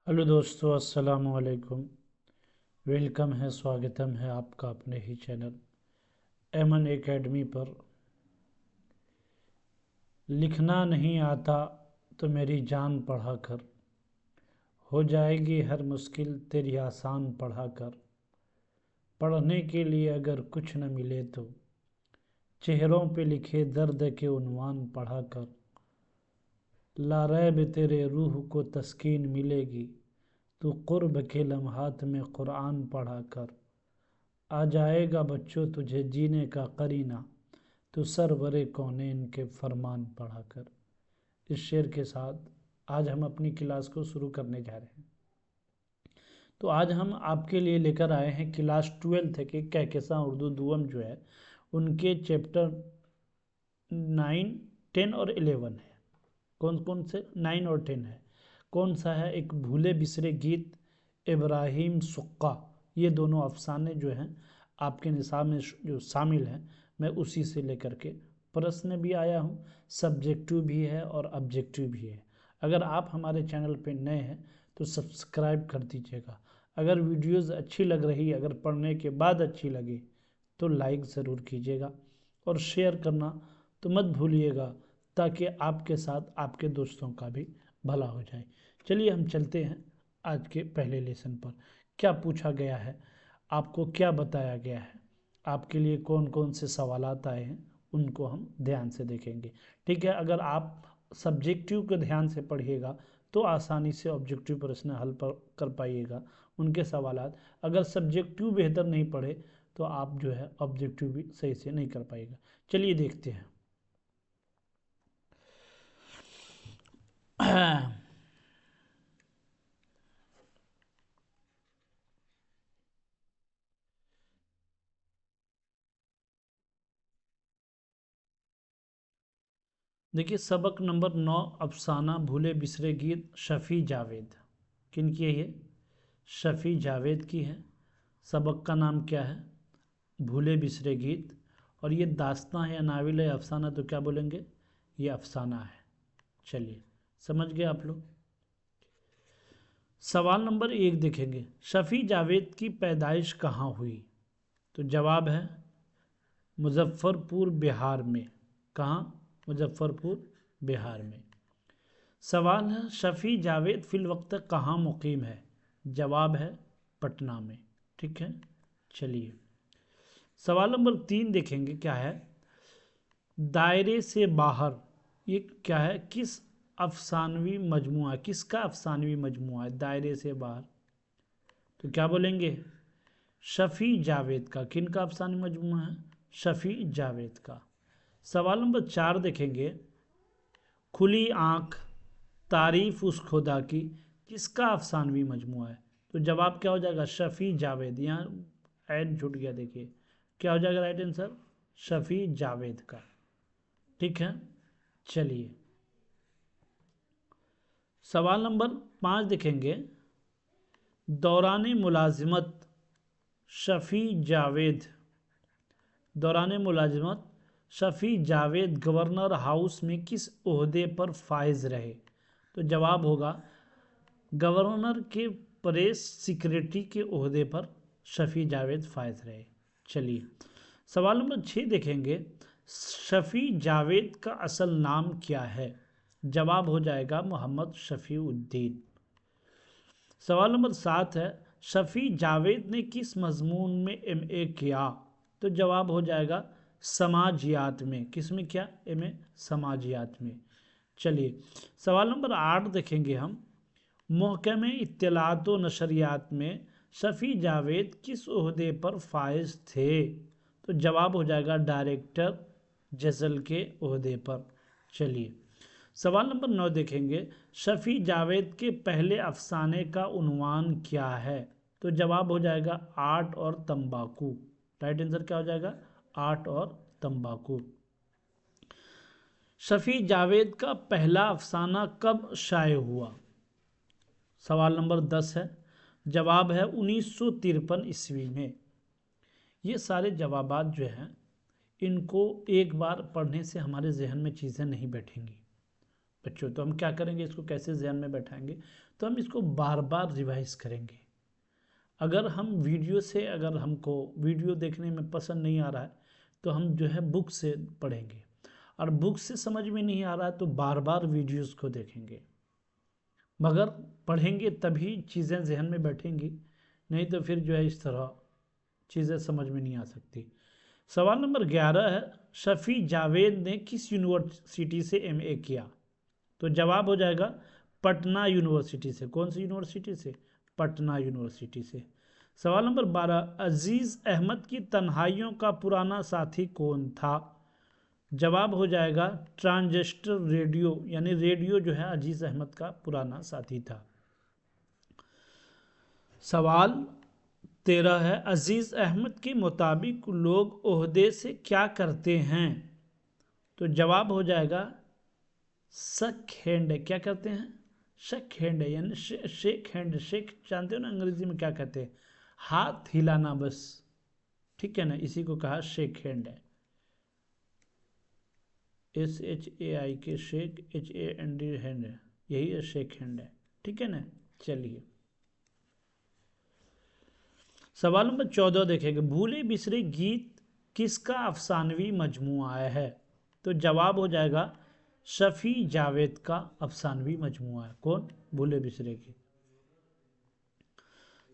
Hello दोस्तों, अस्सलाम वालेकुम। वेलकम है, स्वागतम है आपका अपने ही चैनल एमन एकेडमी पर। लिखना नहीं आता तो मेरी जान पढ़ा कर, हो जाएगी हर मुश्किल तेरी आसान पढ़ा कर। पढ़ने के लिए अगर कुछ न मिले तो चेहरों पे लिखे दर्द के उन्वान पढ़ा कर। ला रैब तेरे रूह को तस्कीन मिलेगी, तू कुर्ब के लम्हात में कुरान पढ़ा कर। आ जाएगा बच्चों तुझे जीने का करीना, तो सरवरे कौनैन के फरमान पढ़ा कर। इस शेर के साथ आज हम अपनी क्लास को शुरू करने जा रहे हैं। तो आज हम आपके लिए लेकर आए हैं क्लास 12 के कहकशां उर्दू दुअम जो है उनके चैप्टर 9, 10 और 11 है। कौन कौन से 9 और 10 है? कौन सा है? एक भूले बिसरे गीत, इब्राहिम सुक्का। ये दोनों अफसाने जो हैं आपके निसाब में जो शामिल हैं, मैं उसी से लेकर के प्रश्न भी आया हूँ, सब्जेक्टिव भी है और ऑब्जेक्टिव भी है। अगर आप हमारे चैनल पे नए हैं तो सब्सक्राइब कर दीजिएगा। अगर वीडियोस अच्छी लग रही, अगर पढ़ने के बाद अच्छी लगे तो लाइक ज़रूर कीजिएगा और शेयर करना तो मत भूलिएगा, ताकि आपके साथ आपके दोस्तों का भी भला हो जाए। चलिए हम चलते हैं आज के पहले लेसन पर। क्या पूछा गया है, आपको क्या बताया गया है, आपके लिए कौन कौन से सवालात आए हैं, उनको हम ध्यान से देखेंगे। ठीक है, अगर आप सब्जेक्टिव को ध्यान से पढ़िएगा तो आसानी से ऑब्जेक्टिव प्रश्न हल कर पाइएगा उनके सवालात। अगर सब्जेक्टिव बेहतर नहीं पढ़े तो आप जो है ऑब्जेक्टिव भी सही से नहीं कर पाइएगा। चलिए देखते हैं। देखिए, सबक नंबर 9, अफसाना भूले बिसरे गीत, शफ़ी जावेद। किन की है ये? शफ़ी जावेद की है। सबक का नाम क्या है? भूले बिसरे गीत। और ये दास्तां है या नाविल है, अफसाना, तो क्या बोलेंगे? ये अफसाना है। चलिए, समझ गए आप लोग। सवाल नंबर 1 देखेंगे, शफ़ी जावेद की पैदाइश कहाँ हुई? तो जवाब है मुजफ्फरपुर बिहार में। कहाँ? मुजफ्फरपुर बिहार में। सवाल है, शफ़ी जावेद फिल वक्त कहाँ मुकीम है? जवाब है पटना में। ठीक है, चलिए सवाल नंबर 3 देखेंगे, क्या है? दायरे से बाहर, ये क्या है? किस अफसानवी मजमुआ, किसका अफसानवी मजमुआ है दायरे से बाहर? तो क्या बोलेंगे? शफ़ी जावेद का। किन का अफसानवी मजमुआ है? शफ़ी जावेद का। सवाल नंबर 4 देखेंगे, खुली आँख, तारीफ उस खुदा की, किसका अफसानवी मजमुआ है? तो जवाब क्या हो जाएगा? शफ़ी जावेद। यहाँ ऐड छूट गया, देखिए क्या हो जाएगा राइट आंसर? शफ़ी जावेद का। ठीक है, चलिए सवाल नंबर 5 देखेंगे, दौरान मुलाजिमत शफ़ी जावेद, दौरान मुलाजिमत शफ़ी जावेद गवर्नर हाउस में किस ओहदे पर फाइज रहे? तो जवाब होगा गवर्नर के प्रेस सिक्रेटरी के ओहदे पर शफ़ी जावेद फाइज रहे। चलिए सवाल नंबर 6 देखेंगे, शफ़ी जावेद का असल नाम क्या है? जवाब हो जाएगा मोहम्मद शफ़ीउद्दीन। सवाल नंबर 7 है, शफ़ी जावेद ने किस मजमून में एमए किया? तो जवाब हो जाएगा समाजियात में। किस में किया? एमए समाजियात में। चलिए सवाल नंबर 8 देखेंगे हम, महकमे इत्तलात व नशरियात में शफ़ी जावेद किस ओहदे पर फाइज थे? तो जवाब हो जाएगा डायरेक्टर जज़ल के ओहदे पर। चलिए सवाल नंबर 9 देखेंगे, शफ़ी जावेद के पहले अफसाने का उन्वान क्या है? तो जवाब हो जाएगा आर्ट और तंबाकू। राइट आंसर क्या हो जाएगा? आर्ट और तंबाकू। शफ़ी जावेद का पहला अफसाना कब शाये हुआ? सवाल नंबर 10 है, जवाब है 1953 ईस्वी में। ये सारे जवाबात जो हैं इनको एक बार पढ़ने से हमारे जहन में चीज़ें नहीं बैठेंगी। बच्चों, तो हम क्या करेंगे, इसको कैसे ध्यान में बैठाएंगे, तो हम इसको बार बार रिवाइज करेंगे। अगर हम वीडियो से, अगर हमको वीडियो देखने में पसंद नहीं आ रहा है तो हम जो है बुक से पढ़ेंगे, और बुक से समझ में नहीं आ रहा है तो बार बार वीडियोस को देखेंगे, मगर पढ़ेंगे तभी चीज़ें जहन में बैठेंगी, नहीं तो फिर जो है इस तरह चीज़ें समझ में नहीं आ सकती। सवाल नंबर 11 है, शफ़ी जावेद ने किस यूनिवर्सिटी से एमए किया? तो जवाब हो जाएगा पटना यूनिवर्सिटी से। कौन सी यूनिवर्सिटी से? पटना यूनिवर्सिटी से। सवाल नंबर 12, अजीज़ अहमद की तन्हाइयों का पुराना साथी कौन था? जवाब हो जाएगा ट्रांजिस्टर रेडियो, यानी रेडियो जो है अजीज़ अहमद का पुराना साथी था। सवाल 13 है, अजीज़ अहमद के मुताबिक लोग ओहदे से क्या करते हैं? तो जवाब हो जाएगा शक हैंड। क्या करते हैं? शक हैंड, यानी शेक हैंड। शेक जानते हो ना अंग्रेजी में क्या कहते हैं? हाथ हिलाना बस, ठीक है ना, इसी को कहा शेक हैंड है। SHAIK शेक, HAND हैंड है, यही है शेक हैंड है, ठीक है ना। चलिए सवाल नंबर 14 देखेंगे, भूले बिसरे गीत किसका अफसानवी मजमुआ है? तो जवाब हो जाएगा शफ़ी जावेद का अफसानवी मजमुआ है। कौन? भूले बिसरे की।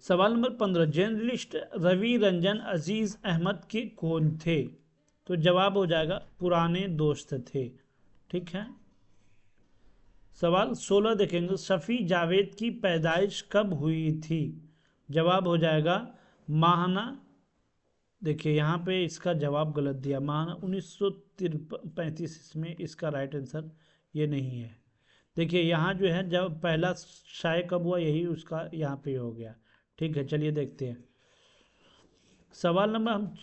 सवाल नंबर 15, जर्नलिस्ट रवि रंजन अजीज़ अहमद के कौन थे? तो जवाब हो जाएगा पुराने दोस्त थे, ठीक है। सवाल 16 देखेंगे, शफ़ी जावेद की पैदाइश कब हुई थी? जवाब हो जाएगा माहना, देखिए यहाँ पे इसका जवाब गलत दिया, माहना 1935 में इसका राइट आंसर ये नहीं है। देखिए यहाँ जो है जब पहला शाये कब हुआ, यही उसका यहाँ पे हो गया, ठीक है। चलिए देखते हैं। सवाल नंबर हम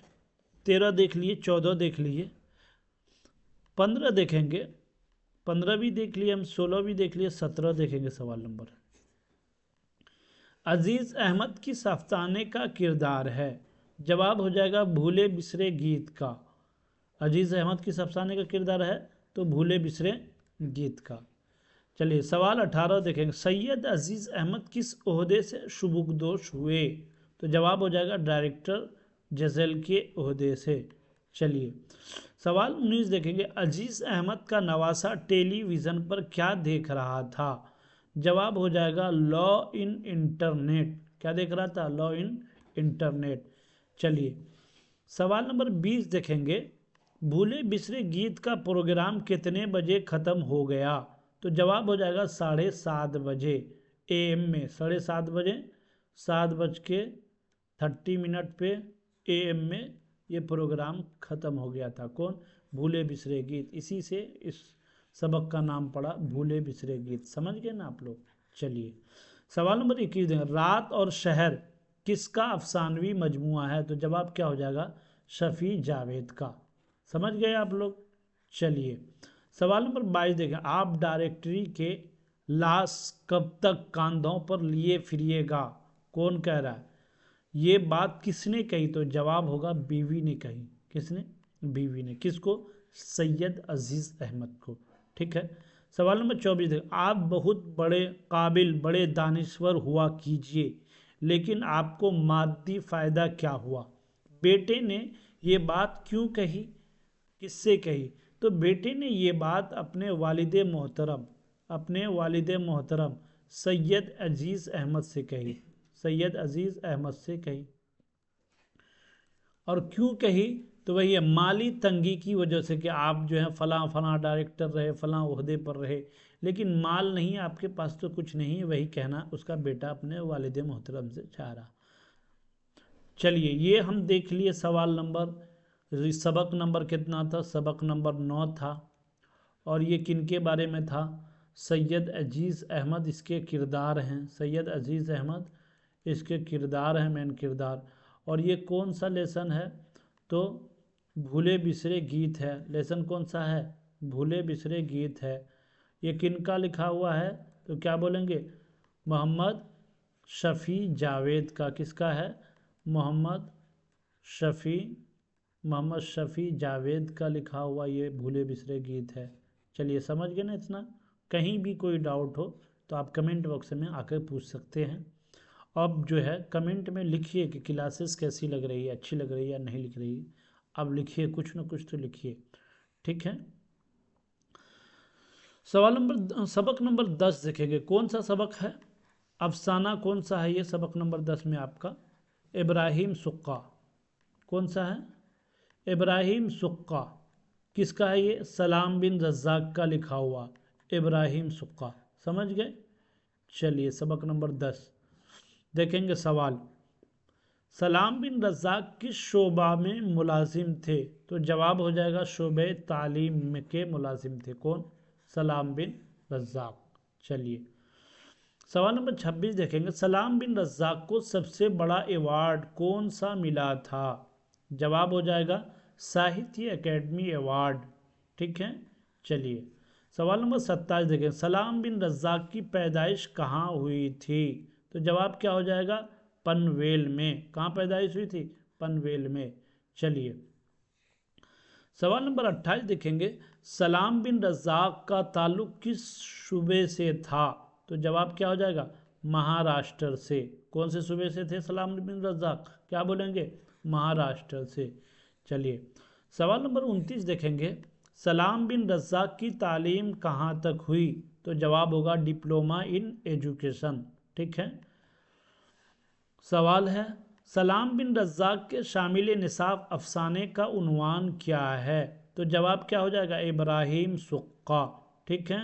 13 देख लिए, 14 देख लिए, 15 देखेंगे, 15 भी देख लिए हम, 16 भी देख लिए, 17 देखेंगे। सवाल नंबर, अजीज़ अहमद की अफसाने का किरदार है? जवाब हो जाएगा भूले बिसरे गीत का। अजीज़ अहमद की अफसाने का किरदार है तो भूले बिसरे गीत का। चलिए सवाल 18 देखेंगे, सैयद अजीज़ अहमद किस ओहदे से शुबुकदोश हुए? तो जवाब हो जाएगा डायरेक्टर जज़ल के ओहदे से। चलिए सवाल 19 देखेंगे, अजीज़ अहमद का नवासा टेलीविज़न पर क्या देख रहा था? जवाब हो जाएगा लॉ इन इंटरनेट। क्या देख रहा था? Law in internet. चलिए सवाल नंबर 20 देखेंगे, भूले बिसरे गीत का प्रोग्राम कितने बजे ख़त्म हो गया? तो जवाब हो जाएगा 7:30 बजे AM में, 7:30 बजे, 7:30 पे AM में ये प्रोग्राम ख़त्म हो गया था। कौन? भूले बिसरे गीत। इसी से इस सबक का नाम पड़ा भूले बिसरे गीत। समझ गए ना आप लोग? चलिए सवाल नंबर 21 देंगे, रात और शहर किसका अफसानवी मजमुआ है? तो जवाब क्या हो जाएगा? शफ़ी जावेद का। समझ गए आप लोग? चलिए सवाल नंबर 22 देखें, आप डायरेक्टरी के लाश कब तक कांधों पर लिए फिरिएगा? कौन कह रहा है? ये बात किसने कही? तो जवाब होगा बीवी ने कही। किसने? बीवी ने। किसको? सैयद अजीज़ अहमद को, ठीक है। सवाल नंबर 24 देखें, आप बहुत बड़े काबिल, बड़े दानिश्वर हुआ कीजिए, लेकिन आपको मादी फ़ायदा क्या हुआ? बेटे ने ये बात क्यों कही? किससे कही? तो बेटे ने ये बात अपने वालिद मोहतरम सैयद अजीज़ अहमद से कही। सैयद अजीज़ अहमद से कही। और क्यों कही? तो वही है, माली तंगी की वजह से, कि आप जो है फलां फलां डायरेक्टर रहे, फलां ओहदे पर रहे, लेकिन माल नहीं, आपके पास तो कुछ नहीं है। वही कहना उसका बेटा अपने वालिद मोहतरम से चाह रहा। चलिए ये हम देख लिए सवाल नंबर, सबक नंबर कितना था? सबक नंबर 9 था। और ये किनके बारे में था? सैयद अजीज़ अहमद इसके किरदार हैं। सैयद अजीज़ अहमद इसके किरदार हैं, मेन किरदार। और ये कौन सा लेसन है? तो भूले बिसरे गीत है। लेसन कौन सा है? भूले बिसरे गीत है। ये किनका लिखा हुआ है? तो क्या बोलेंगे? मोहम्मद शफ़ी जावेद का। किसका है? मोहम्मद शफ़ी जावेद का लिखा हुआ ये भूले बिसरे गीत है। चलिए समझ गए ना इतना? कहीं भी कोई डाउट हो तो आप कमेंट बॉक्स में आकर पूछ सकते हैं। अब जो है कमेंट में लिखिए कि क्लासेस कैसी लग रही है, अच्छी लग रही है या नहीं लिख रही है। अब लिखिए, कुछ ना कुछ तो लिखिए, ठीक है। सबक नंबर 10 देखेंगे। कौन सा सबक है? अफसाना कौन सा है ये सबक नंबर 10 में आपका? इब्राहिम सुक्का। कौन सा है? इब्राहिम सुक्का। किसका है ये? सलाम बिन रज़्ज़ाक़ का लिखा हुआ इब्राहिम सुक्का। समझ गए? चलिए सबक नंबर 10 देखेंगे। सवाल, सलाम बिन रज़्ज़ाक़ किस शोबा में मुलाजिम थे? तो जवाब हो जाएगा शोबे तालीम के मुलाजिम थे। कौन? सलाम बिन रज़्ज़ाक़। चलिए सवाल नंबर 26 देखेंगे। सलाम बिन रज़्ज़ाक़ को सबसे बड़ा अवार्ड कौन सा मिला था? जवाब हो जाएगा साहित्य अकेडमी अवार्ड। ठीक है। चलिए सवाल नंबर 27 देखें। सलाम बिन रज़्ज़ाक़ की पैदाइश कहाँ हुई थी? तो जवाब क्या हो जाएगा? पनवेल में। कहाँ पैदाइश हुई थी? पनवेल में। चलिए सवाल नंबर 28 देखेंगे। सलाम बिन रज़्ज़ाक़ का ताल्लुक़ किस सूबे से था? तो जवाब क्या हो जाएगा? महाराष्ट्र से। कौन से सूबे से थे सलाम बिन रज़्ज़ाक़? क्या बोलेंगे? महाराष्ट्र से। चलिए सवाल नंबर 29 देखेंगे। सलाम बिन रज़्ज़ाक़ की तालीम कहाँ तक हुई? तो जवाब होगा डिप्लोमा इन एजुकेशन। ठीक है। सवाल है, सलाम बिन रज़्ज़ाक़ के शामिल निसाब अफसाने का उन्वान क्या है? तो जवाब क्या हो जाएगा? इब्राहिम सुक्का। ठीक है।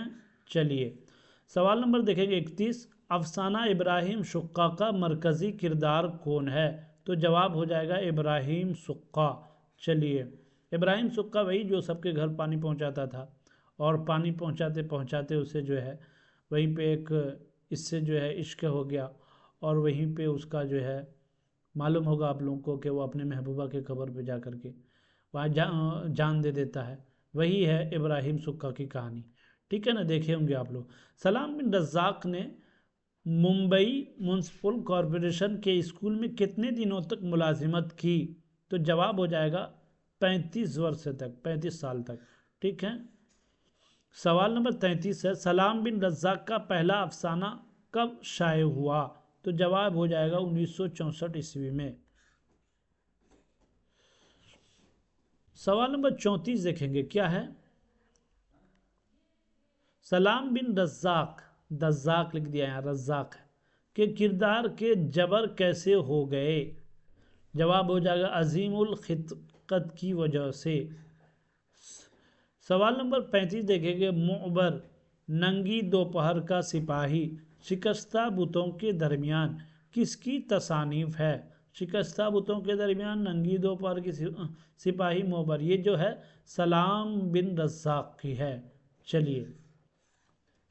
चलिए सवाल नंबर देखेंगे 31। अफसाना इब्राहिम सुक्का का मरकज़ी किरदार कौन है? तो जवाब हो जाएगा इब्राहिम सुक्का। चलिए इब्राहिम सुक्का वही जो सबके घर पानी पहुंचाता था, और पानी पहुंचाते पहुंचाते उसे जो है वहीं पे एक इससे जो है इश्क हो गया, और वहीं पे उसका जो है मालूम होगा आप लोगों को कि वो अपने महबूबा के कब्र पे जा कर के वहाँ जान दे देता है। वही है इब्राहिम सुक्का की कहानी। ठीक है ना, देखे होंगे आप लोग। सलाम बिन रज़्ज़ाक़ ने मुंबई म्यूनसिपल कॉरपोरेशन के स्कूल में कितने दिनों तक मुलाजिमत की? तो जवाब हो जाएगा 35 वर्ष तक, 35 साल तक। ठीक है। सवाल नंबर 33 है। सलाम बिन रज़्ज़ाक़ का पहला अफसाना कब शाये हुआ? तो जवाब हो जाएगा 1964 ईस्वी में। सवाल नंबर 34 देखेंगे क्या है। सलाम बिन रज़्ज़ाक़, रज़्ज़ाक़ लिख दिया यहाँ, रज़्ज़ाक़ के किरदार के जबर कैसे हो गए? जवाब हो जाएगा अजीमुल खिदकत की वजह से। सवाल नंबर 35 देखेंगे। मुअबर नंगी दोपहर का सिपाही शिकस्ता बुतों के दरमियान किसकी तसानीफ है? शिकस्ता बुतों के दरमियान नंगी दोपहर की सिपाही मुअबर, ये जो है सलाम बिन रज़्ज़ाक़ की है। चलिए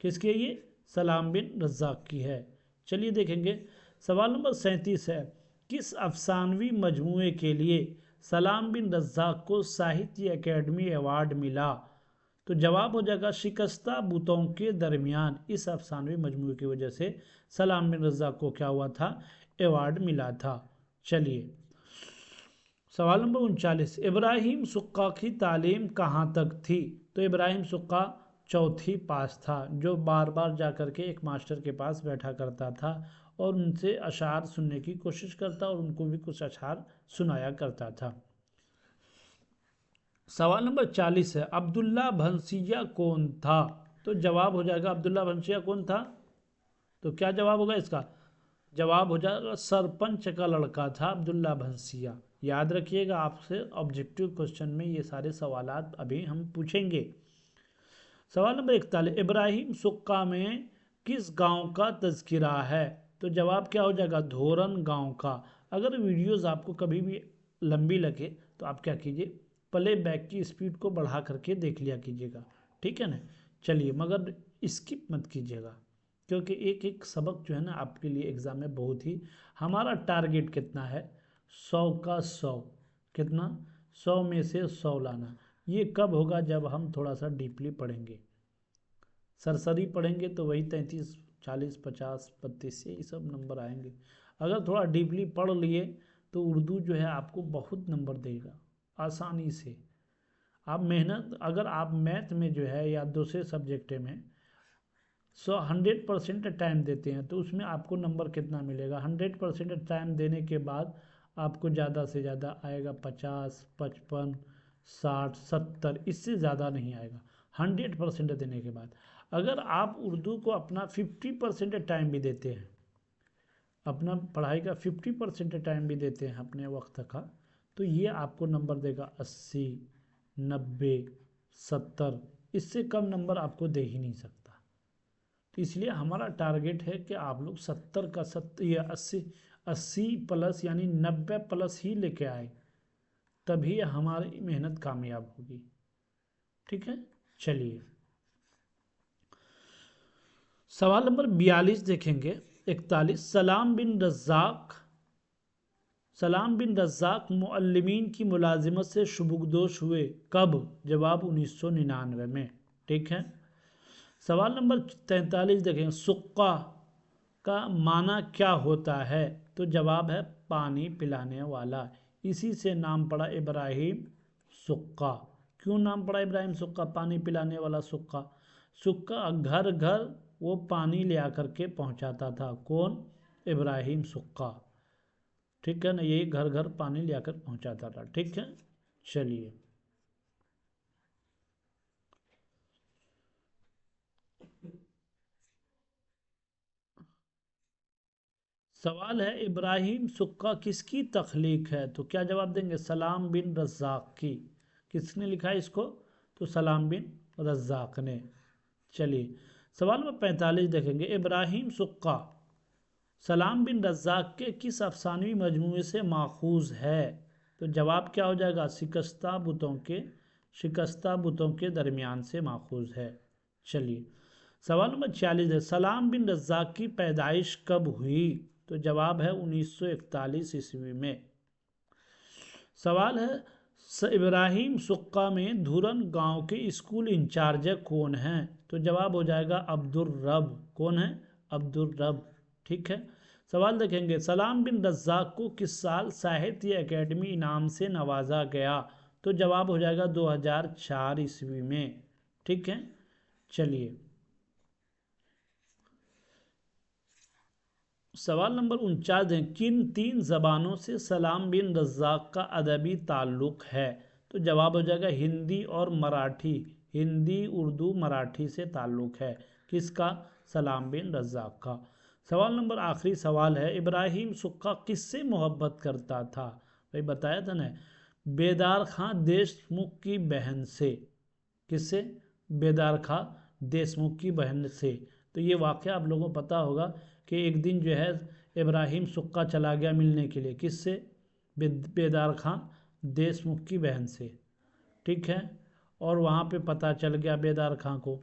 किसकी है ये? सलाम बिन रज़्ज़ाक़ की है। चलिए देखेंगे। सवाल नंबर 37 है। किस अफसानवी मजमूए के लिए सलाम बिन रज़्ज़ाक़ को साहित्य अकेडमी अवार्ड मिला? तो जवाब हो जाएगा शिकस्ता बुतों के दरमियान। इस अफसानवी मजमूए की वजह से सलाम बिन रज़्ज़ाक़ को क्या हुआ था? अवार्ड मिला था। चलिए सवाल नंबर 39। इब्राहिम सुक्का की तालीम कहाँ तक थी? तो इब्राहिम सुक्का चौथी पास था, जो बार बार जा कर के एक मास्टर के पास बैठा करता था और उनसे अशार सुनने की कोशिश करता और उनको भी कुछ अशार सुनाया करता था। सवाल नंबर 40 है। अब्दुल्ला भंसिया कौन था? तो जवाब हो जाएगा अब्दुल्ला भंसिया कौन था? तो क्या जवाब होगा इसका? जवाब हो जाएगा सरपंच का लड़का था अब्दुल्ला भंसिया। याद रखिएगा, आपसे ऑब्जेक्टिव क्वेश्चन में ये सारे सवालात अभी हम पूछेंगे। सवाल नंबर 41। इब्राहिम सुक्का में किस गांव का तज़किरा है? तो जवाब क्या हो जाएगा? धोरन गांव का। अगर वीडियोस आपको कभी भी लंबी लगे तो आप क्या कीजिए, प्ले बैक की स्पीड को बढ़ा करके देख लिया कीजिएगा। ठीक है ना। चलिए मगर स्किप मत कीजिएगा, क्योंकि एक एक सबक जो है ना आपके लिए एग्ज़ाम में बहुत ही, हमारा टारगेट कितना है? 100 का 100। कितना? 100 में से 100 लाना। ये कब होगा? जब हम थोड़ा सा डीपली पढ़ेंगे। सरसरी पढ़ेंगे तो वही 33, 40, 50, 32 ये सब नंबर आएंगे। अगर थोड़ा डीपली पढ़ लिए तो उर्दू जो है आपको बहुत नंबर देगा आसानी से। आप मेहनत, अगर आप मैथ में जो है या दूसरे सब्जेक्ट में 100% टाइम देते हैं तो उसमें आपको नंबर कितना मिलेगा? 100% टाइम देने के बाद आपको ज़्यादा से ज़्यादा आएगा 50, 55, 60, 70, इससे ज़्यादा नहीं आएगा 100% देने के बाद। अगर आप उर्दू को अपना 50% टाइम भी देते हैं, अपना पढ़ाई का 50% टाइम भी देते हैं अपने वक्त का, तो ये आपको नंबर देगा 80, 90, 70, इससे कम नंबर आपको दे ही नहीं सकता। तो इसलिए हमारा टारगेट है कि आप लोग 70 का 70 या 80 प्लस यानी 90 प्लस ही लेके आए, तभी हमारी मेहनत कामयाब होगी। ठीक है, चलिए सवाल नंबर 42 देखेंगे। 41, सलाम बिन रज़ाक मुअल्लिमीन की मुलाजिमत से शुबुगदोश हुए कब? जवाब 1999 में। ठीक है, सवाल नंबर 43 देखें, सुक्का का माना क्या होता है? तो जवाब है पानी पिलाने वाला, इसी से नाम पड़ा इब्राहिम सुक्का। क्यों नाम पड़ा इब्राहिम सुक्का? पानी पिलाने वाला सुक्का। सुक्का घर घर वो पानी ले आकर के पहुंचाता था। कौन? इब्राहिम सुक्का। ठीक है ना, यही घर घर पानी ले आकर पहुंचाता था। ठीक है, चलिए सवाल है, इब्राहिम सुक्का किसकी तख्लीक है? तो क्या जवाब देंगे? सलाम बिन रज़ाक की। किसने लिखा है इसको? तो सलाम बिन रज़ाक ने। चलिए सवाल नंबर 45 देखेंगे, इब्राहिम सुक्का सलाम बिन रज़ाक के किस अफसानवी मजमूए से माखूज है? तो जवाब क्या हो जाएगा? शिकस्ता बुतों के दरमियान से माखूज है। चलिए सवाल नंबर 46 है, सलाम बिन रज़ाक की पैदाइश कब हुई? तो जवाब है 1941 ईस्वी में। सवाल है, इब्राहिम सुक्का में धुरन गांव के स्कूल इंचार्ज कौन हैं? तो जवाब हो जाएगा अब्दुल रब। कौन है? अब्दुल रब। ठीक है, सवाल देखेंगे, सलाम बिन रज़ाक को किस साल साहित्य अकेडमी इनाम से नवाजा गया? तो जवाब हो जाएगा 2004 ईस्वी में। ठीक है, चलिए सवाल नंबर 49 है, किन 3 ज़बानों से सलाम बिन रज़ाक का अदबी ताल्लुक़ है? तो जवाब हो जाएगा हिंदी और मराठी। हिंदी, उर्दू, मराठी से ताल्लुक़ है। किसका? सलाम बिन रज़ाक का। सवाल नंबर आखिरी सवाल है, इब्राहिम सुक्का किससे मोहब्बत करता था? भाई बताया था ना, बेदार खां देशमुख की बहन से। किससे? बेदार खां देशमुख की बहन से। तो ये वाक़या आप लोगों को पता होगा कि एक दिन जो है इब्राहिम सुक्का चला गया मिलने के लिए। किससे? बेदार खां देशमुख की बहन से। ठीक है, और वहाँ पे पता चल गया बेदार खां को।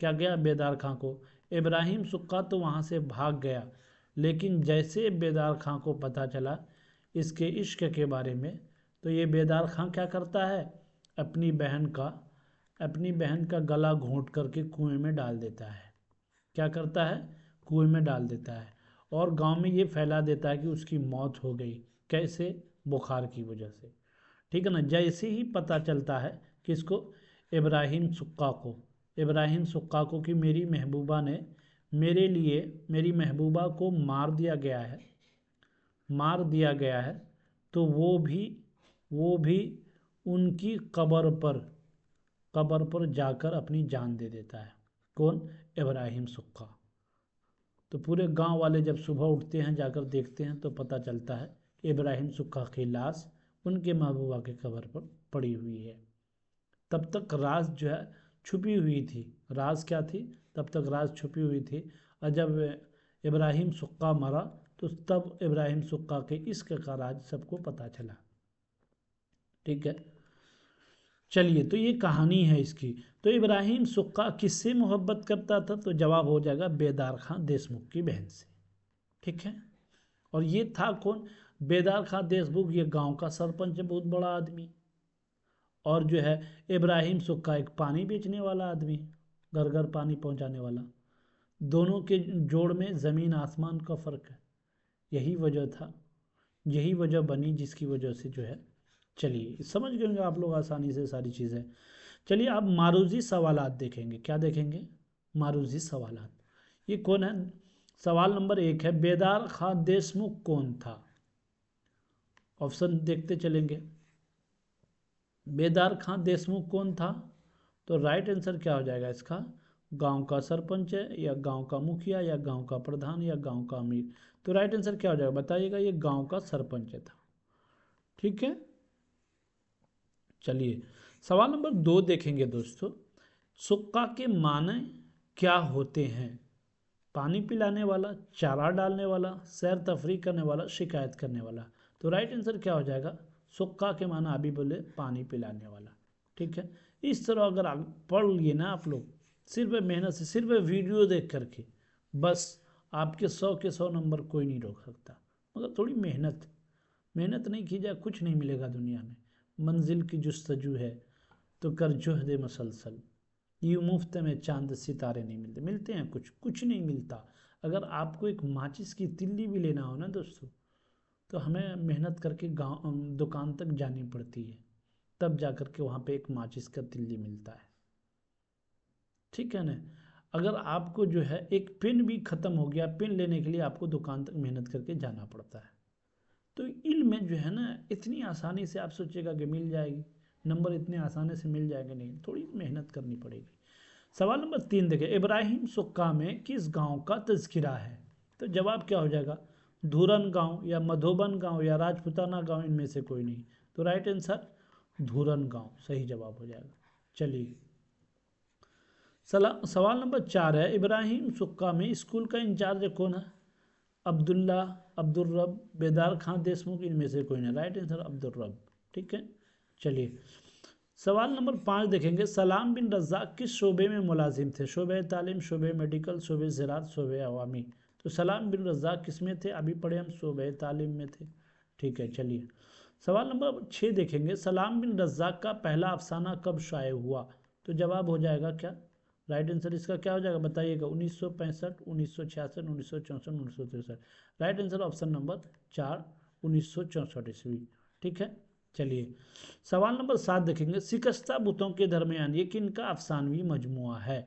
क्या गया? बेदार खां को। इब्राहिम सुक्का तो वहाँ से भाग गया, लेकिन जैसे बेदार खां को पता चला इसके इश्क के बारे में, तो ये बेदार खां क्या करता है? अपनी बहन का गला घोंट करके कुएं में डाल देता है। क्या करता है? कुएं में डाल देता है, और गांव में ये फैला देता है कि उसकी मौत हो गई। कैसे? बुखार की वजह से। ठीक है ना, जैसे ही पता चलता है किसको? इब्राहिम सुक्का को कि मेरे लिए मेरी महबूबा को मार दिया गया है, तो वो भी उनकी कब्र पर जाकर अपनी जान दे देता है। कौन? इब्राहिम सुक्का। तो पूरे गांव वाले जब सुबह उठते हैं, जाकर देखते हैं, तो पता चलता है कि इब्राहिम सुक्का की लाश उनके महबूबा के कब्र पर पड़ी हुई है। तब तक राज जो है छुपी हुई थी। राज क्या थी? तब तक राज छुपी हुई थी, और जब इब्राहिम सुक्का मरा तो तब इब्राहिम सुक्का के इश्क का राज सबको पता चला। ठीक है, चलिए तो ये कहानी है इसकी। तो इब्राहिम सुक्का किससे मोहब्बत करता था? तो जवाब हो जाएगा बेदार खां देशमुख की बहन से। ठीक है, और ये था कौन? बेदार खां देशमुख, ये गांव का सरपंच है, बहुत बड़ा आदमी। और जो है इब्राहिम सुक्का एक पानी बेचने वाला आदमी, घर घर पानी पहुंचाने वाला। दोनों के जोड़ में ज़मीन आसमान का फ़र्क है। यही वजह बनी जिसकी वजह से जो है, चलिए समझ गए होंगे आप लोग आसानी से सारी चीज़ें। चलिए अब मारूजी सवालात देखेंगे। क्या देखेंगे? मारूजी सवालात। ये कौन है? सवाल नंबर 1 है, बेदार खां देशमुख कौन था? ऑप्शन देखते चलेंगे। बेदार खां देशमुख कौन था? तो राइट आंसर क्या हो जाएगा इसका? गांव का सरपंच है, या गांव का मुखिया, या गांव का प्रधान, या गांव का अमीर? तो राइट आंसर क्या हो जाएगा बताइएगा? ये गांव का सरपंच था। ठीक है, चलिए सवाल नंबर 2 देखेंगे दोस्तों। सुक्का के माने क्या होते हैं? पानी पिलाने वाला, चारा डालने वाला, सैर तफरी करने वाला, शिकायत करने वाला? तो राइट आंसर क्या हो जाएगा? सुक्का के माना अभी बोले पानी पिलाने वाला। ठीक है, इस तरह अगर आप पढ़ लिए ना आप लोग, सिर्फ मेहनत से, सिर्फ वीडियो देख करके, बस आपके 100 के 100 नंबर कोई नहीं रोक सकता। मगर थोड़ी मेहनत मेहनत नहीं की जाए कुछ नहीं मिलेगा दुनिया में। मंजिल की जुस्तजू है तो कर जुहद मसलसल, यूँ मुफ्त में चांद सितारे नहीं मिलते। मिलते हैं कुछ, कुछ नहीं मिलता। अगर आपको एक माचिस की तिल्ली भी लेना हो ना दोस्तों, तो हमें मेहनत करके गाँव दुकान तक जानी पड़ती है, तब जा कर के वहाँ पे एक माचिस का तिल्ली मिलता है। ठीक है ना? अगर आपको जो है एक पेन भी ख़त्म हो गया, पेन लेने के लिए आपको दुकान तक मेहनत करके जाना पड़ता है। तो इल्म जो है ना, इतनी आसानी से आप सोचिएगा कि मिल जाएगी, नंबर इतने आसानी से मिल जाएंगे नहीं, थोड़ी मेहनत करनी पड़ेगी। सवाल नंबर 3 देखें, इब्राहिम सुक्का में किस गांव का तज़किरा है? तो जवाब क्या हो जाएगा? धूरन गांव, या मधोबन गांव, या राजपुताना गांव, इनमें से कोई नहीं। तो राइट आंसर धूरन गांव सही जवाब हो जाएगा। चलिए सवाल नंबर 4 है, इब्राहिम सुक्का में स्कूल का इंचार्ज कौन है? अब्दुल्ला, अब्दुल रब, बेदार खां देशमुख, इनमें से कोई नहीं। राइट आंसर अब्दुल रब। ठीक है, चलिए सवाल नंबर 5 देखेंगे, सलाम बिन रज़ाक किस शोबे में मुलाजिम थे? शोबे तालीम, शोबे मेडिकल, शोबे ज़राअत, शोबे अवामी? तो सलाम बिन रज़ाक किस में थे? अभी पढ़े हम, शोबे तालीम में थे। ठीक है, चलिए सवाल नंबर 6 देखेंगे, सलाम बिन रज़ाक का पहला अफसाना कब शाये हुआ? तो जवाब हो जाएगा क्या? राइट आंसर इसका क्या हो जाएगा बताइएगा? 1965, 1966, 1964, 1963। राइट आंसर ऑप्शन नंबर 4, 1964 ईस्वी। ठीक है, चलिए सवाल नंबर 7 देखेंगे, शिकस्ता बुतों के दरमियान ये किनका अफसानवी मजमुआ है?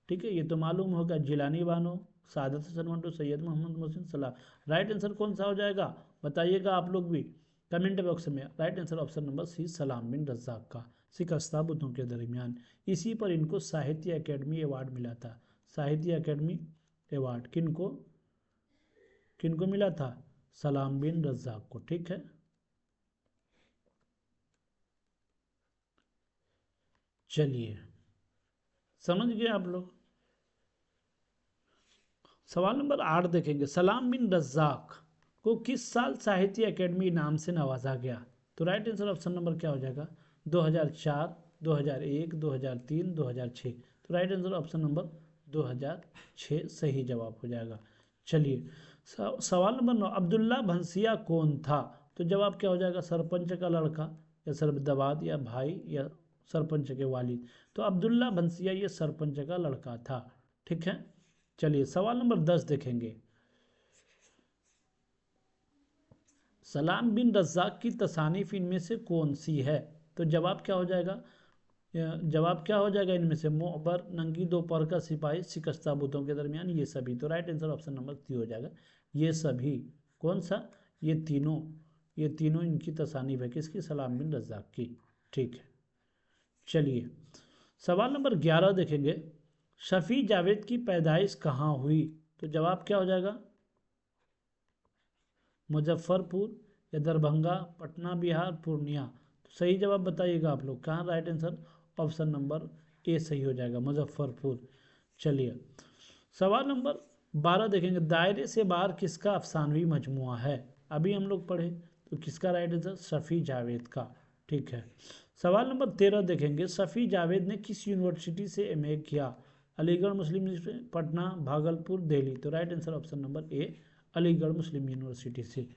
ठीक है, ये तो मालूम होगा, जिलानी बानो, सादत हसन मंटो, सैयद मोहम्मद मोहसिन सलाह। राइट आंसर कौन सा हो जाएगा बताइएगा आप लोग भी कमेंट बॉक्स में। Right answer option number C, Salam bin Razzaq का शिकस्ता बुतों के दरमियान। इसी पर इनको साहित्य अकेडमी अवार्ड मिला था। साहित्य अकेडमी अवार्ड किनको किनको मिला था? सलाम बिन रज़ाक को। ठीक है, चलिए समझ गए आप लोग। सवाल नंबर 8 देखेंगे, सलाम बिन रज़ाक को किस साल साहित्य अकेडमी इनाम से नवाजा गया? तो राइट आंसर ऑप्शन नंबर क्या हो जाएगा? 2004, 2001, 2003, 2006। तो राइट आंसर ऑप्शन नंबर 2006 सही जवाब हो जाएगा। चलिए सवाल नंबर 9, अब्दुल्ला भंसिया कौन था? तो जवाब क्या हो जाएगा? सरपंच का लड़का, या सरदबाद, या भाई, या सरपंच के वालिद? तो अब्दुल्ला भंसिया ये सरपंच का लड़का था। ठीक है, चलिए सवाल नंबर 10 देखेंगे, सलाम बिन रज़ाक की तसानीफ इनमें से कौन सी है? तो जवाब क्या हो जाएगा? जवाब क्या हो जाएगा इनमें से? मुअबर, नंगी दोपहर का सिपाही, शिकस्ता बुतों के दरमियान, ये सभी। तो राइट आंसर ऑप्शन नंबर 3 हो जाएगा, ये सभी। कौन सा? ये तीनों इनकी तसानीफ है, किसकी? सलाम बिन रज़ाक की। ठीक है, चलिए सवाल नंबर 11 देखेंगे, शफ़ी जावेद की पैदाइश कहाँ हुई? तो जवाब क्या हो जाएगा? मुजफ्फरपुर, या दरभंगा, पटना बिहार, पूर्णिया? तो सही जवाब बताइएगा आप लोग कहाँ? Right answer option number A सही हो जाएगा, मुजफ्फरपुर। चलिए सवाल नंबर 12 देखेंगे, दायरे से बाहर किसका अफसानवी मजमुआ है? अभी हम लोग पढ़े, तो किसका राइट आंसर? शफ़ी जावेद का। ठीक है, सवाल नंबर 13 देखेंगे, शफ़ी जावेद ने किस यूनिवर्सिटी से एमए किया? अलीगढ़ मुस्लिम यूनिवर्सिटी, पटना, भागलपुर, दिल्ली? तो right answer option number A, Aligarh Muslim university से।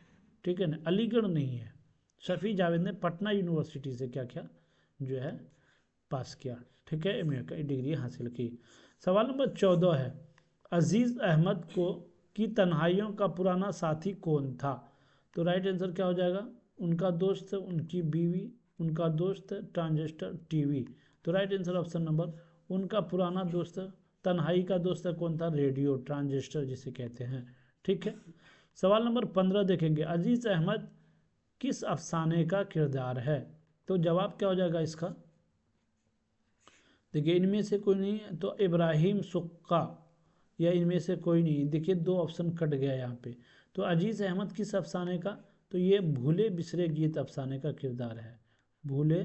ठीक है ना, अलीगढ़ नहीं है। शफ़ी जावेद ने पटना यूनिवर्सिटी से क्या किया जो है, पास किया। ठीक है, एमए का डिग्री हासिल की। सवाल नंबर 14 है, अजीज़ अहमद को की तन्हाइयों का पुराना साथी कौन था? तो राइट आंसर क्या हो जाएगा? उनका दोस्त, उनकी बीवी, उनका दोस्त, ट्रांजिस्टर, टीवी? तो राइट आंसर ऑप्शन नंबर, उनका पुराना दोस्त तन्हाई का दोस्त कौन था? रेडियो, ट्रांजिस्टर जिसे कहते हैं। ठीक है। सवाल नंबर 15 देखेंगे, अजीज अहमद किस अफसाने का किरदार है? तो जवाब क्या हो जाएगा इसका? देखिए इनमें से कोई नहीं है तो इब्राहिम सुक्का, या इनमें से कोई नहीं। देखिए 2 ऑप्शन कट गया यहाँ पे। तो अजीज अहमद किस अफसाने का? तो ये भूले बिसरे गीत अफसाने का किरदार है। भूले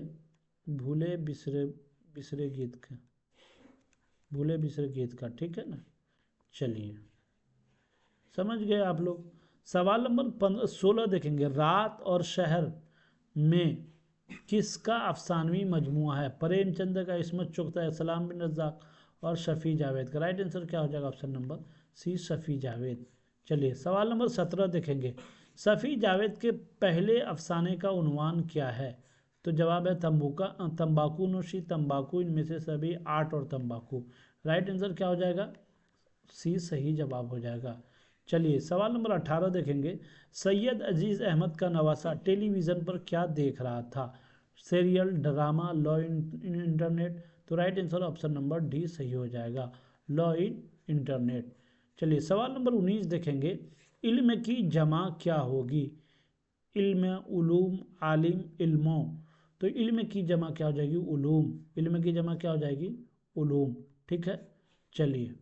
भूले बिसरे बिसरे गीत का, भूले बिसरे गीत का। ठीक है ना। चलिए समझ गए आप लोग। सवाल नंबर 16 देखेंगे, रात और शहर में किसका अफसानवी मजमुआ है? प्रेमचंद का, इस्मत चुगता, सलाम बिन रज़ाक और शफ़ी जावेद का। राइट आंसर क्या हो जाएगा? Option number C, Shafi Javed. चलिए सवाल नंबर 17 देखेंगे, शफ़ी जावेद के पहले अफसाने का उन्वान क्या है? तो जवाब है तंबाकू नोशी, तंबाकू, इनमें से सभी, आर्ट और तंबाकू। राइट आंसर क्या हो जाएगा? सी सही जवाब हो जाएगा। चलिए सवाल नंबर 18 देखेंगे, सैयद अजीज़ अहमद का नवासा टेलीविज़न पर क्या देख रहा था? Serial, drama, law in internet. तो right answer option number D सही हो जाएगा, लॉ इन इंटरनेट। चलिए सवाल नंबर 19 देखेंगे, इल्म की जमा क्या होगी? इल्म, उलूम, आलिम, इल्मों। तो इल्म की जमा क्या हो जाएगी? उलूम। इल्म की जमा क्या हो जाएगी? उलूम। ठीक है। चलिए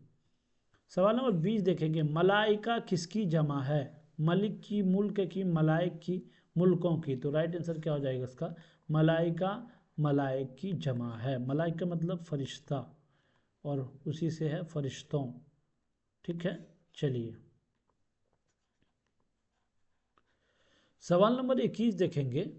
सवाल नंबर 20 देखेंगे, मलाइका किसकी जमा है? मलिक की, मुल्क की, मलाइक की, मुल्कों की। तो राइट आंसर क्या हो जाएगा इसका? मलाइका मलाइक की जमा है। मलाइक का मतलब फरिश्ता और उसी से है फरिश्तों। ठीक है। चलिए सवाल नंबर 21 देखेंगे,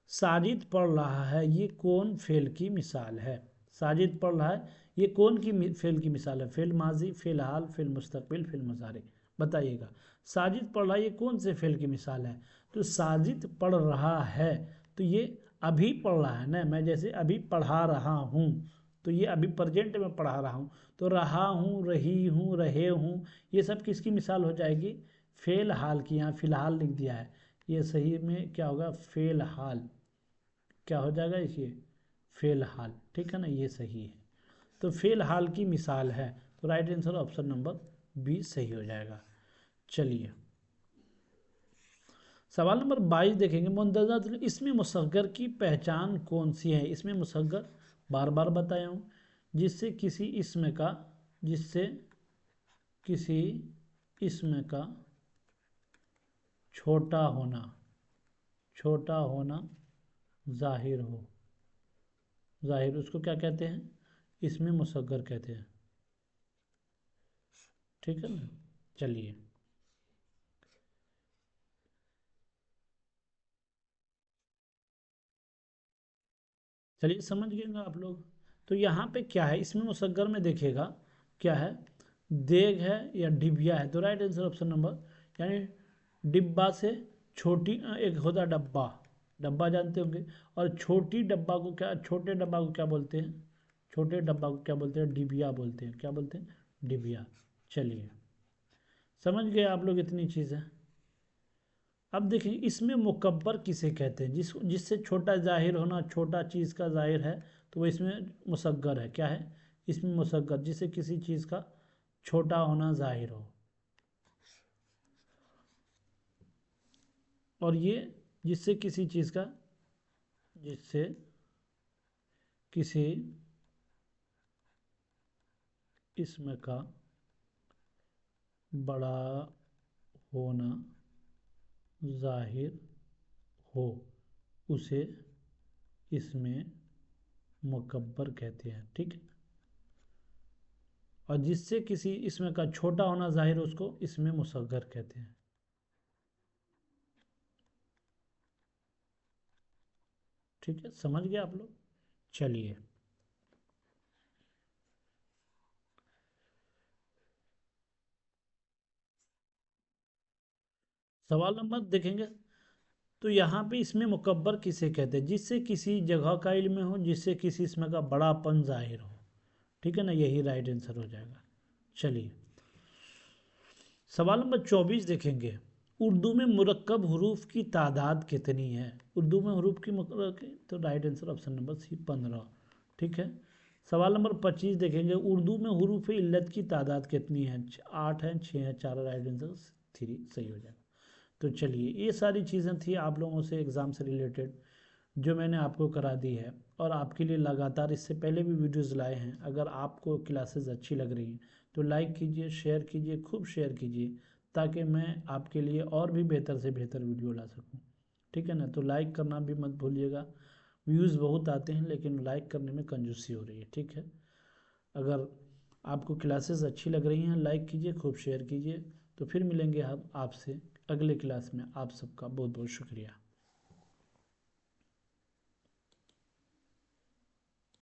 साजिद पढ़ रहा है ये कौन फेल की मिसाल है? साजिद पढ़ रहा है ये कौन की फेल की मिसाल है? फेल माजी, फेल हाल, फेल मुस्तकबिल, फेल मुजारे। बताइएगा साजिद पढ़ रहा है ये कौन से फेल की मिसाल है? तो साजिद पढ़ रहा है तो ये अभी पढ़ रहा है ना, मैं जैसे अभी पढ़ा रहा हूँ तो ये अभी प्रेजेंट में पढ़ा रहा हूँ, तो रहा हूँ, रही हूँ, रहे हूँ, ये सब किसकी मिसाल हो जाएगी? फेल हाल की। यहाँ फिलहाल लिख दिया है, ये सही में क्या होगा? फेल हाल। क्या हो जाएगा ये? फेल हाल। ठीक है ना, ये सही है। तो फेल हाल की मिसाल है, तो right answer option number B सही हो जाएगा। चलिए सवाल नंबर 22 देखेंगे, मुंदरजा इसमें मुसग्गर की पहचान कौन सी है? इसमें मुसग्गर बार बार बताया हूँ, जिससे किसी इसम का, जिससे किसी इसम का छोटा होना, छोटा होना जाहिर हो। जाहिर उसको क्या कहते हैं? इसमें मुसग्गर कहते हैं। ठीक है ना। चलिए चलिए समझ गए ना आप लोग। तो यहाँ पे क्या है, इसमें मुसग्गर में देखिएगा क्या है? देग है या डिबिया है? तो राइट आंसर ऑप्शन नंबर, यानी डिब्बा से छोटी, एक होता है डब्बा, डब्बा जानते होंगे, और छोटी डब्बा को क्या, छोटे डब्बा को क्या बोलते हैं? छोटे डब्बा को क्या बोलते हैं? डिबिया बोलते हैं। क्या बोलते हैं? डिबिया। चलिए समझ गए आप लोग इतनी चीज़ें। अब देखिए इसमें मुकब्बर किसे कहते हैं? जिससे छोटा जाहिर होना, छोटा चीज़ का जाहिर है, तो वो इसमें मुसग्गर है। क्या है इसमें? मुसग्गर, जिससे किसी चीज़ का छोटा होना जाहिर हो। और ये जिससे किसी चीज़ का, जिससे किसी इसम का बड़ा होना जाहिर हो, उसे इसमें मुकब्बर कहते हैं। ठीक है। और जिससे किसी इसमें का छोटा होना जाहिर, उसको इसमें मुसग्गर कहते हैं। ठीक है, समझ गए आप लोग। चलिए सवाल नंबर देखेंगे, तो यहाँ पे इसमें मुकब्बर किसे कहते हैं? जिससे किसी जगह का इल्म हो, जिससे किसी इसमें का बड़ापन जाहिर हो। ठीक है ना, यही राइट आंसर हो जाएगा। चलिए सवाल नंबर 24 देखेंगे, उर्दू में मुरक्कब हरूफ की तादाद कितनी है? उर्दू में हरूफ की तो right answer option number C 15। ठीक है। सवाल नंबर 25 देखेंगे, उर्दू में हुरूफ इल्लत की तादाद कितनी है? 8 है, 6 है, 4 राइट आंसर 3 सही हो जाएगा। तो चलिए, ये सारी चीज़ें थी आप लोगों से एग्ज़ाम से रिलेटेड जो मैंने आपको करा दी है, और आपके लिए लगातार इससे पहले भी वीडियोस लाए हैं। अगर आपको क्लासेस अच्छी लग रही हैं तो लाइक कीजिए, शेयर कीजिए, खूब शेयर कीजिए, ताकि मैं आपके लिए और भी बेहतर से बेहतर वीडियो ला सकूं। ठीक है ना? तो लाइक करना भी मत भूलिएगा। व्यूज़ बहुत आते हैं लेकिन लाइक करने में कंजूसी हो रही है। ठीक है, अगर आपको क्लासेस अच्छी लग रही हैं लाइक कीजिए, खूब शेयर कीजिए। तो फिर मिलेंगे हम आपसे अगले क्लास में। आप सबका बहुत बहुत शुक्रिया।